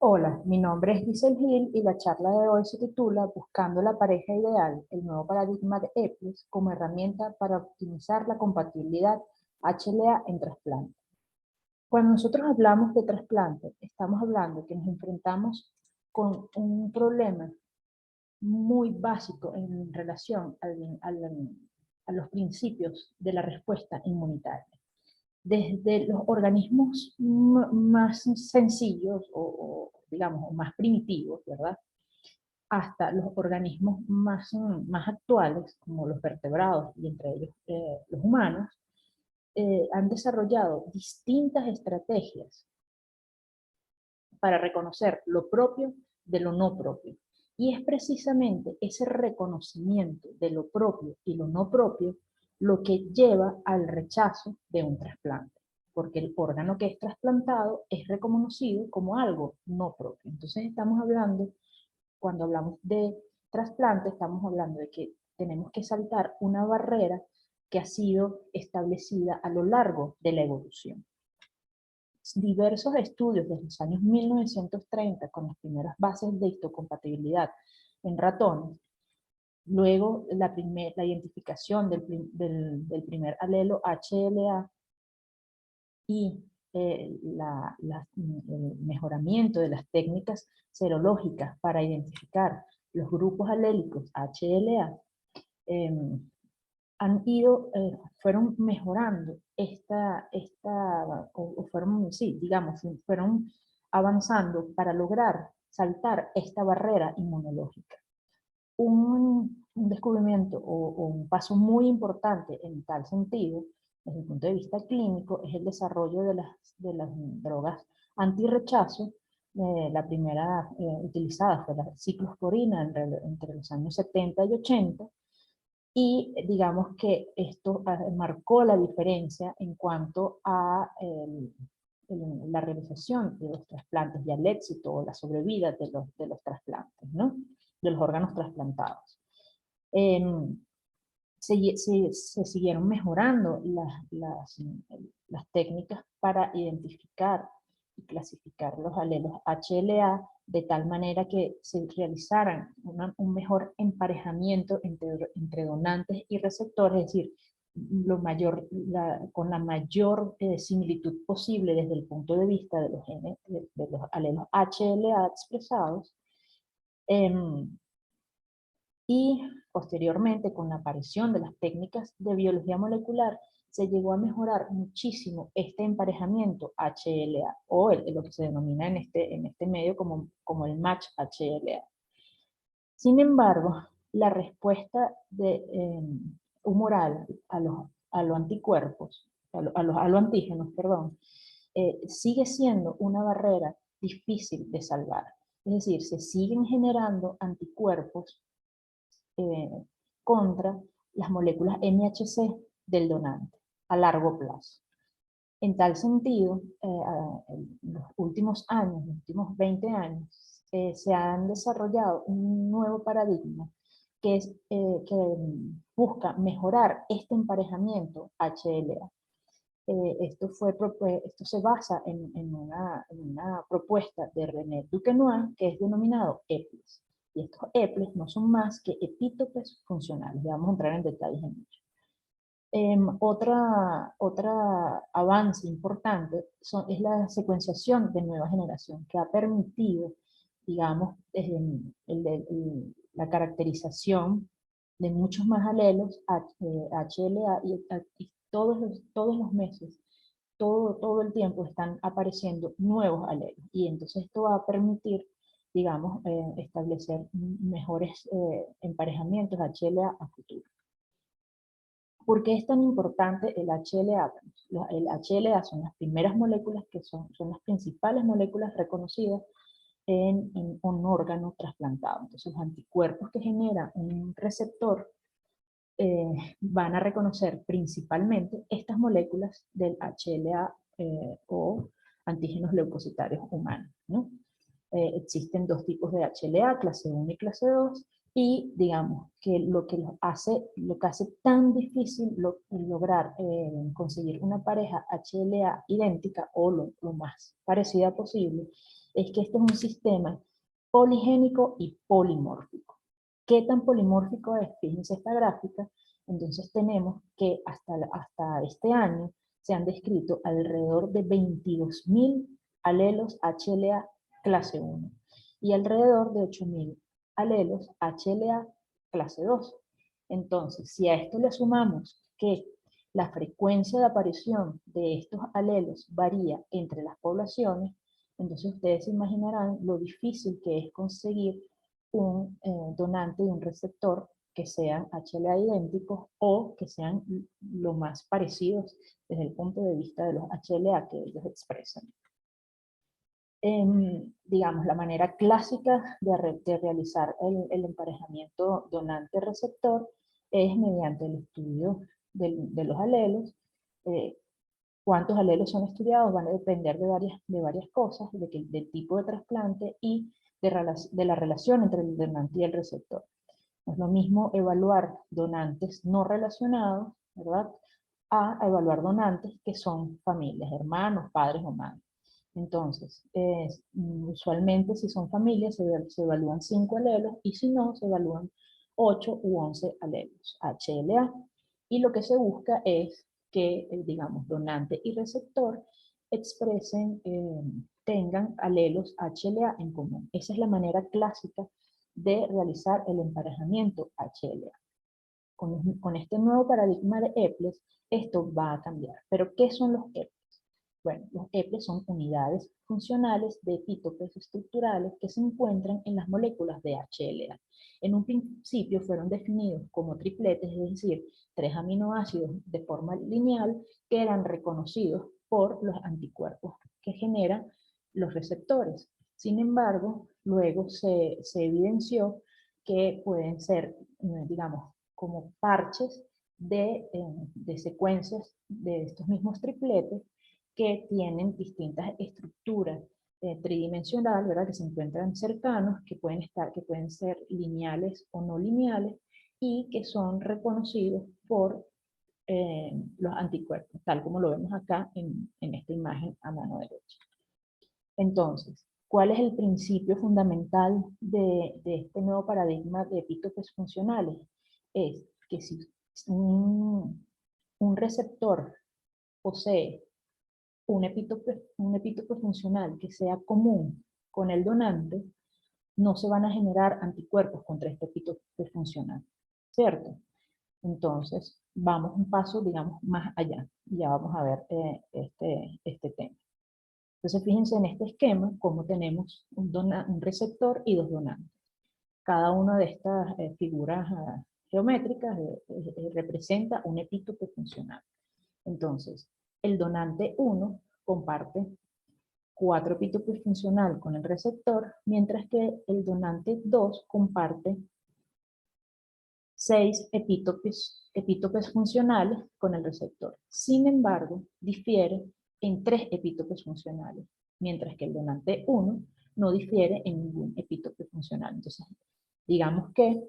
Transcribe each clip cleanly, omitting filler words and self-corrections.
Hola, mi nombre es Giselle Gil y la charla de hoy se titula Buscando la pareja ideal, el nuevo paradigma de EPLIS como herramienta para optimizar la compatibilidad HLA en trasplante. Cuando nosotros hablamos de trasplante, estamos hablando que nos enfrentamos con un problema muy básico en relación a los principios de la respuesta inmunitaria. Desde los organismos más sencillos digamos, o más primitivos, ¿verdad? Hasta los organismos más actuales, como los vertebrados y entre ellos los humanos, han desarrollado distintas estrategias para reconocer lo propio de lo no propio. Y es precisamente ese reconocimiento de lo propio y lo no propio lo que lleva al rechazo de un trasplante, porque el órgano que es trasplantado es reconocido como algo no propio. Entonces estamos hablando, cuando hablamos de trasplante, estamos hablando de que tenemos que saltar una barrera que ha sido establecida a lo largo de la evolución. Diversos estudios desde los años 1930 con las primeras bases de histocompatibilidad en ratones, luego la identificación del primer alelo HLA y el mejoramiento de las técnicas serológicas para identificar los grupos alélicos HLA, fueron mejorando sí, digamos, fueron avanzando para lograr saltar esta barrera inmunológica. Un descubrimiento o un paso muy importante en tal sentido, desde el punto de vista clínico, es el desarrollo de las drogas antirrechazo. La primera utilizada fue la ciclosporina entre los años 70 y 80, y digamos que esto marcó la diferencia en cuanto a la realización de los trasplantes y al éxito o la sobrevida de los trasplantes, ¿no? De los órganos trasplantados. Se siguieron mejorando las técnicas para identificar y clasificar los alelos HLA de tal manera que se realizaran un mejor emparejamiento entre donantes y receptores, es decir, con la mayor similitud posible desde el punto de vista de los genes, de los alelos HLA expresados. Y posteriormente, con la aparición de las técnicas de biología molecular, se llegó a mejorar muchísimo este emparejamiento HLA, o lo que se denomina en este medio como el match HLA. Sin embargo, la respuesta humoral a los anticuerpos, a los antígenos, perdón, sigue siendo una barrera difícil de salvar. Es decir, se siguen generando anticuerpos contra las moléculas MHC del donante a largo plazo. En tal sentido, en los últimos años, los últimos 20 años, se han desarrollado un nuevo paradigma que busca mejorar este emparejamiento HLA. Esto se basa en una propuesta de René Duquesnoy que es denominado EPLIS. Y estos EPLIS no son más que epítopes funcionales. Ya vamos a entrar en detalles en ello. Otra avance importante es la secuenciación de nueva generación, que ha permitido, digamos, la caracterización de muchos más alelos HLA y todos los meses, todo el tiempo están apareciendo nuevos alelos. Y entonces esto va a permitir, digamos, establecer mejores emparejamientos HLA a futuro. ¿Por qué es tan importante el HLA? El HLA son las primeras moléculas que son las principales moléculas reconocidas en un órgano trasplantado. Entonces los anticuerpos que genera un receptor van a reconocer principalmente estas moléculas del HLA o antígenos leucocitarios humanos, ¿no? Existen dos tipos de HLA, clase 1 y clase 2, Y digamos que lo que hace tan difícil lograr conseguir una pareja HLA idéntica o lo más parecida posible, es que este es un sistema poligénico y polimórfico. ¿Qué tan polimórfico es? Fíjense esta gráfica. Entonces tenemos que hasta este año se han descrito alrededor de 22.000 alelos HLA clase 1 y alrededor de 8.000 alelos HLA clase 2. Entonces, si a esto le sumamos que la frecuencia de aparición de estos alelos varía entre las poblaciones, entonces ustedes se imaginarán lo difícil que es conseguir un donante y un receptor que sean HLA idénticos o que sean lo más parecidos desde el punto de vista de los HLA que ellos expresan. Digamos, la manera clásica de realizar el emparejamiento donante-receptor es mediante el estudio de los alelos. Cuántos alelos son estudiados van a depender de varias cosas, del tipo de trasplante y de la relación entre el donante y el receptor. No es lo mismo evaluar donantes no relacionados, ¿verdad?, a evaluar donantes que son familias, hermanos, padres o madres. Entonces, usualmente si son familias se evalúan 5 alelos y si no, se evalúan 8 u 11 alelos HLA. Y lo que se busca es que, digamos, donante y receptor expresen, tengan alelos HLA en común. Esa es la manera clásica de realizar el emparejamiento HLA. Con este nuevo paradigma de EPLES, esto va a cambiar. ¿Pero qué son los EPLES? Bueno, los EPLES son unidades funcionales de epítopes estructurales que se encuentran en las moléculas de HLA. En un principio fueron definidos como tripletes, es decir, 3 aminoácidos de forma lineal que eran reconocidos por los anticuerpos que generan los receptores. Sin embargo, luego se evidenció que pueden ser, digamos, como parches de secuencias de estos mismos tripletes que tienen distintas estructuras tridimensionales, ¿verdad?, que se encuentran cercanos, que pueden ser lineales o no lineales, y que son reconocidos por los anticuerpos, tal como lo vemos acá en esta imagen a mano derecha. Entonces, ¿cuál es el principio fundamental de este nuevo paradigma de epítopes funcionales? Es que si un receptor posee un epítope funcional que sea común con el donante, no se van a generar anticuerpos contra este epítope funcional, ¿cierto? Entonces, vamos un paso, digamos, más allá. Ya vamos a ver este tema. Entonces, fíjense en este esquema cómo tenemos un receptor y 2 donantes. Cada una de estas figuras geométricas representa un epítope funcional. Entonces, el donante 1 comparte 4 epítopes funcionales con el receptor, mientras que el donante 2 comparte 6 epítopes funcionales con el receptor. Sin embargo, difiere en 3 epítopes funcionales, mientras que el donante 1 no difiere en ningún epítope funcional. Entonces, digamos que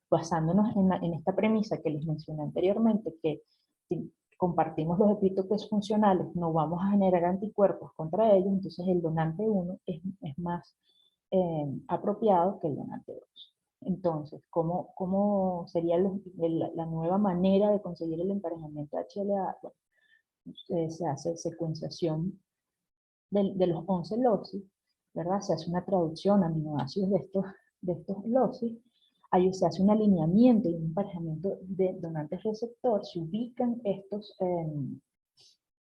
basándonos en esta premisa que les mencioné anteriormente, que si compartimos los epítopes funcionales, no vamos a generar anticuerpos contra ellos, entonces el donante 1 es más apropiado que el donante 2. Entonces, ¿cómo sería la nueva manera de conseguir el emparejamiento HLA? Bueno, se hace secuenciación de los 11 loci, ¿verdad? Se hace una traducción a aminoácidos de estos loci, ahí se hace un alineamiento y un emparejamiento de donantes receptor, se ubican estos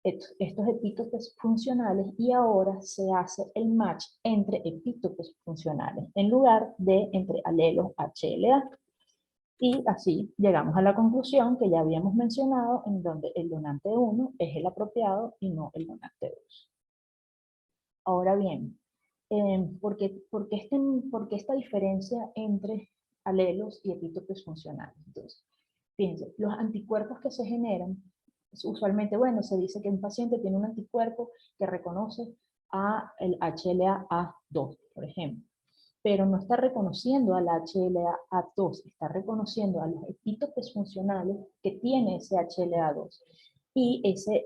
epítopes funcionales y ahora se hace el match entre epítopes funcionales en lugar de entre alelos HLA. Y así llegamos a la conclusión que ya habíamos mencionado, en donde el donante 1 es el apropiado y no el donante 2. Ahora bien, ¿por qué esta diferencia entre alelos y epítopes funcionales? Entonces, fíjense, los anticuerpos que se generan, usualmente, bueno, se dice que un paciente tiene un anticuerpo que reconoce a el HLA-A2, por ejemplo. pero no está reconociendo a la HLA-2, está reconociendo a los epítopes funcionales que tiene ese HLA-2. Y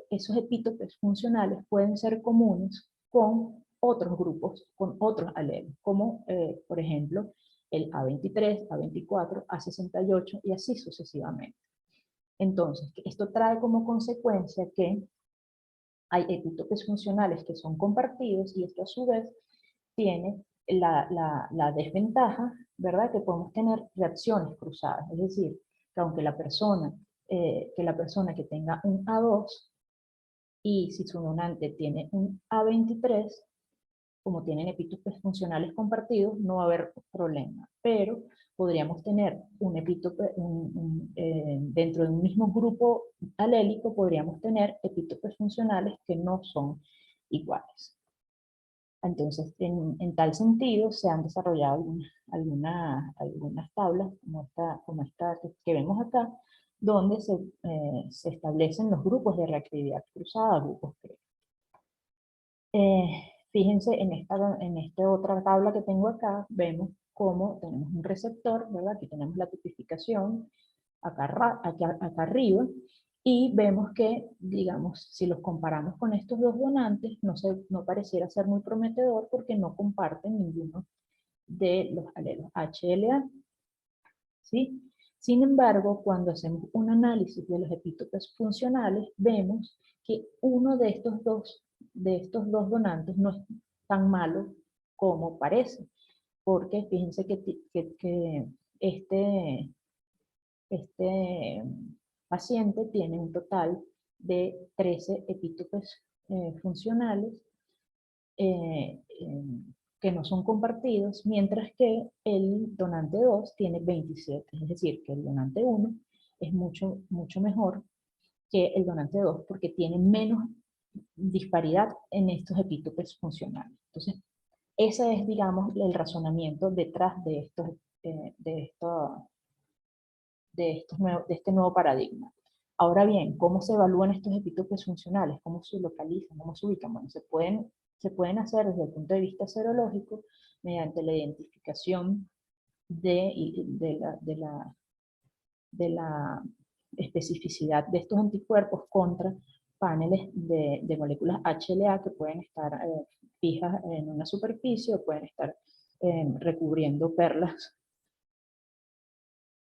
esos epítopes funcionales pueden ser comunes con otros grupos, con otros alelos, como por ejemplo el A23, A24, A68 y así sucesivamente. Entonces, esto trae como consecuencia que hay epítopes funcionales que son compartidos y esto a su vez tiene la desventaja, ¿verdad? Que podemos tener reacciones cruzadas, es decir, que aunque la persona que tenga un A2 y si su donante tiene un A23, como tienen epítopes funcionales compartidos, no va a haber problema. Pero podríamos tener un epítope, dentro de un mismo grupo alélico, podríamos tener epítopes funcionales que no son iguales. Entonces, en tal sentido, se han desarrollado algunas tablas, como esta que vemos acá, donde se establecen los grupos de reactividad cruzada, grupos CRE. Fíjense en esta otra tabla que tengo acá, vemos cómo tenemos un receptor, ¿verdad? Aquí tenemos la tipificación, acá arriba, y vemos que, digamos, si los comparamos con estos dos donantes, no pareciera ser muy prometedor porque no comparten ninguno de los alelos HLA, ¿sí? Sin embargo, cuando hacemos un análisis de los epítopes funcionales, vemos que uno de estos dos donantes no es tan malo como parece, porque fíjense que este paciente tiene un total de 13 epítopes funcionales eh, eh, que no son compartidos, mientras que el donante 2 tiene 27, es decir, que el donante 1 es mucho mejor que el donante 2 porque tiene menos disparidad en estos epítopes funcionales. Entonces, ese es, digamos, el razonamiento detrás de este nuevo paradigma. Ahora bien, ¿cómo se evalúan estos epítopes funcionales? ¿Cómo se localizan? ¿Cómo se ubican? Bueno, se pueden hacer desde el punto de vista serológico mediante la identificación de la especificidad de estos anticuerpos contra paneles de moléculas HLA que pueden estar fijas en una superficie o pueden estar recubriendo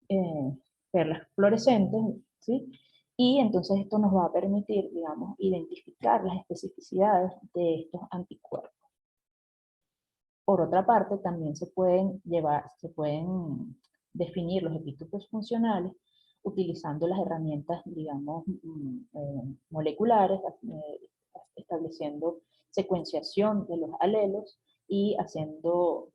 eh, perlas fluorescentes, ¿sí? Y entonces esto nos va a permitir, digamos, identificar las especificidades de estos anticuerpos. Por otra parte, también se pueden definir los epítopes funcionales utilizando las herramientas, digamos, moleculares, estableciendo secuenciación de los alelos y haciendo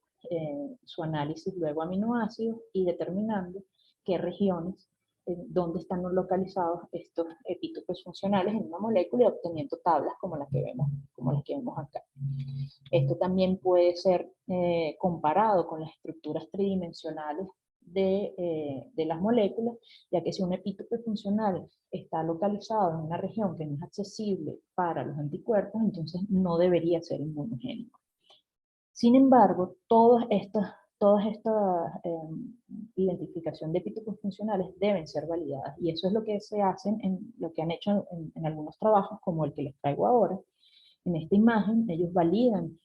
su análisis luego aminoácidos y determinando qué regiones, dónde están localizados estos epítopes funcionales en una molécula y obteniendo tablas como las que vemos acá. Esto también puede ser comparado con las estructuras tridimensionales de las moléculas, ya que si un epítope funcional está localizado en una región que no es accesible para los anticuerpos, entonces no debería ser inmunogénico. Sin embargo, todas estas identificación de epítopes funcionales deben ser validadas, y eso es lo que se hacen lo que han hecho en algunos trabajos, como el que les traigo ahora. En esta imagen, ellos validan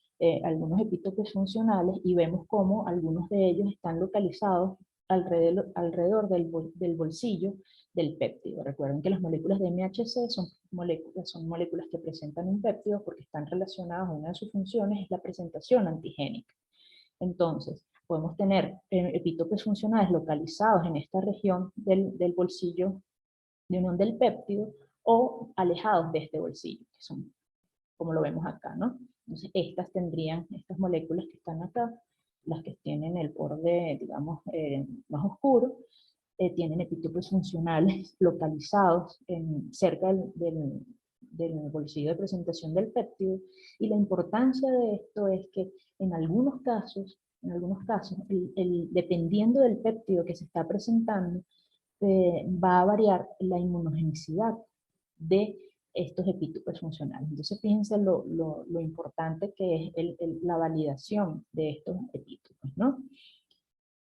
algunos epítopes funcionales y vemos cómo algunos de ellos están localizados alrededor del bolsillo del péptido. Recuerden que las moléculas de MHC son moléculas que presentan un péptido porque están relacionadas, una de sus funciones es la presentación antigénica. Entonces, podemos tener epítopes funcionales localizados en esta región del bolsillo de unión del péptido o alejados de este bolsillo, que son como lo vemos acá, ¿no? Entonces, estas moléculas que están acá, las que tienen el borde, digamos, más oscuro, tienen epítopes funcionales localizados cerca del bolsillo de presentación del péptido, y la importancia de esto es que en algunos casos, dependiendo del péptido que se está presentando, va a variar la inmunogenicidad de estos epítopes funcionales. Entonces, fíjense lo importante que es la validación de estos epítopes. ¿no?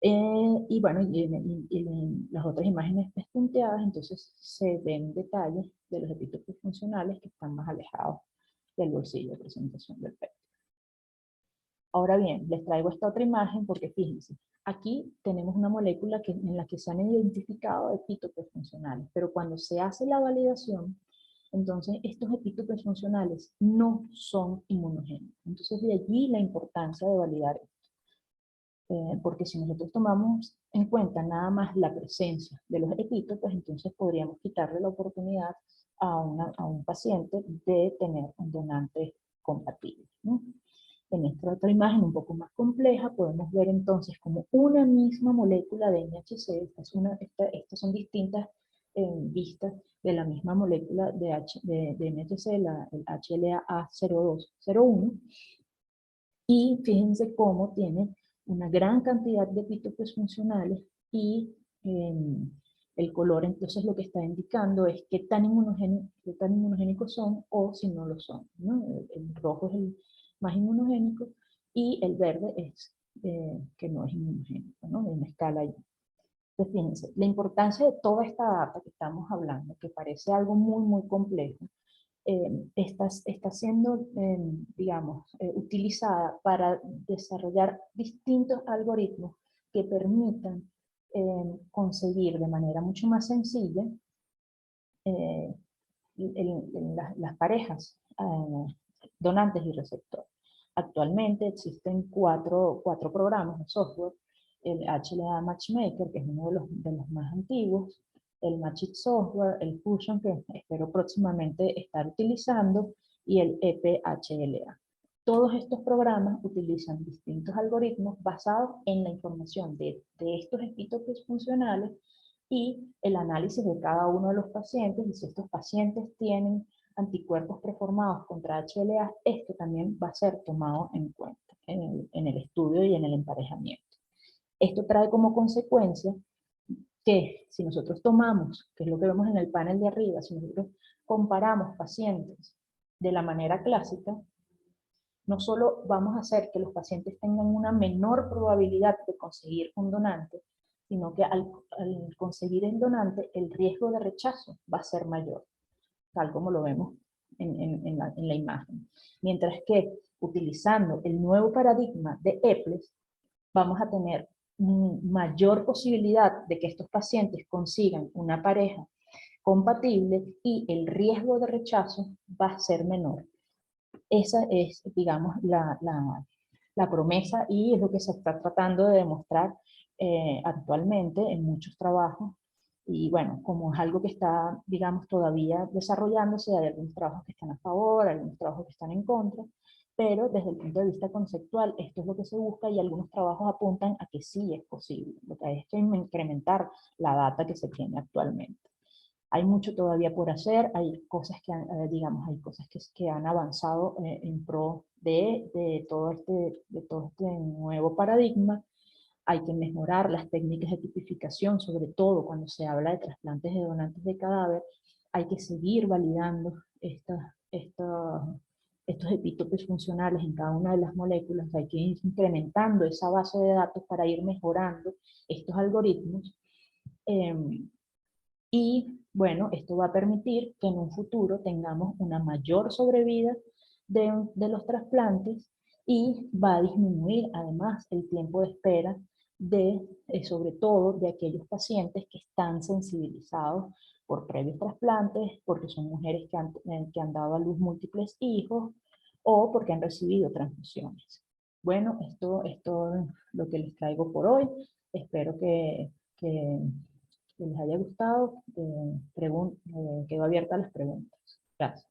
Y bueno, y en las otras imágenes punteadas, entonces se ven detalles de los epítopes funcionales que están más alejados del bolsillo de presentación del pecho. Ahora bien, les traigo esta otra imagen porque fíjense, aquí tenemos una molécula en la que se han identificado epítopes funcionales, pero cuando se hace la validación, entonces estos epítopes funcionales no son inmunogénicos. Entonces de allí la importancia de validar esto. Porque si nosotros tomamos en cuenta nada más la presencia de los epítopes, entonces podríamos quitarle la oportunidad a un paciente de tener un donante compatible, ¿no? En esta otra imagen un poco más compleja podemos ver entonces como una misma molécula de MHC, estas son distintas vistas de la misma molécula de MHC, el HLA-A0201, y fíjense cómo tiene una gran cantidad de epítopes funcionales y el color entonces lo que está indicando es qué tan inmunogénicos son o si no lo son, ¿no? El rojo es el más inmunogénico y el verde es que no es inmunogénico, ¿no? En una escala ahí. Entonces, fíjense, la importancia de toda esta data que estamos hablando, que parece algo muy, muy complejo, está siendo, digamos, utilizada para desarrollar distintos algoritmos que permitan conseguir de manera mucho más sencilla eh, las parejas donantes y receptores. Actualmente existen cuatro programas de software: el HLA Matchmaker, que es uno de los más antiguos, el Matchit Software, el Fusion, que espero próximamente estar utilizando, y el EPHLA. Todos estos programas utilizan distintos algoritmos basados en la información de estos epítopes funcionales y el análisis de cada uno de los pacientes, y si estos pacientes tienen anticuerpos preformados contra HLA, esto también va a ser tomado en cuenta en el estudio y en el emparejamiento. Esto trae como consecuencia que si nosotros tomamos, que es lo que vemos en el panel de arriba, si nosotros comparamos pacientes de la manera clásica, no solo vamos a hacer que los pacientes tengan una menor probabilidad de conseguir un donante, sino que al conseguir el donante, el riesgo de rechazo va a ser mayor, tal como lo vemos en la imagen. Mientras que utilizando el nuevo paradigma de EPLES, vamos a tener mayor posibilidad de que estos pacientes consigan una pareja compatible y el riesgo de rechazo va a ser menor. Esa es, digamos, la promesa y es lo que se está tratando de demostrar actualmente en muchos trabajos. Y bueno, como es algo que está, digamos, todavía desarrollándose, hay algunos trabajos que están a favor, algunos trabajos que están en contra, pero desde el punto de vista conceptual esto es lo que se busca y algunos trabajos apuntan a que sí es posible. Lo que hay es que incrementar la data que se tiene actualmente. Hay mucho todavía por hacer, hay cosas que, digamos, hay cosas que han avanzado en pro de todo este nuevo paradigma. Hay que mejorar las técnicas de tipificación, sobre todo cuando se habla de trasplantes de donantes de cadáver. Hay que seguir validando estos epítopes funcionales en cada una de las moléculas. Hay que ir incrementando esa base de datos para ir mejorando estos algoritmos. Y bueno, esto va a permitir que en un futuro tengamos una mayor sobrevida de los trasplantes y va a disminuir además el tiempo de espera sobre todo de aquellos pacientes que están sensibilizados por previos trasplantes, porque son mujeres que han dado a luz múltiples hijos o porque han recibido transfusiones. Bueno, esto es todo lo que les traigo por hoy. Espero que les haya gustado. Quedo abierta a las preguntas. Gracias.